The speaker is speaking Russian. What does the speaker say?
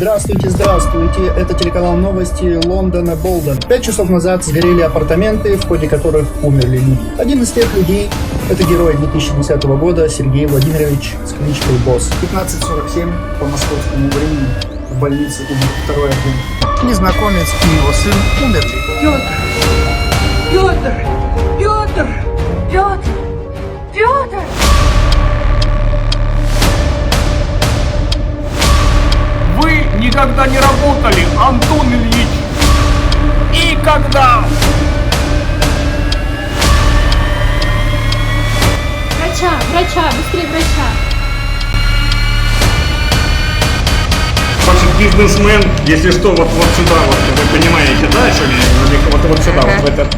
Здравствуйте, здравствуйте. Это телеканал новости Лондона Болден. 5 часов назад сгорели апартаменты, в ходе которых умерли люди. Один из тех людей — это герой 2010 года Сергей Владимирович с кличкой Босс. 15:47 по московскому времени в больнице умер второй агент. Незнакомец и его сын умерли. Пётр! Вы никогда не работали, Антон Ильич! Никогда! Врача, быстрее врача! Вообще бизнесмен, если что, вот сюда, вот вы понимаете, да, что вот сюда, вот в этот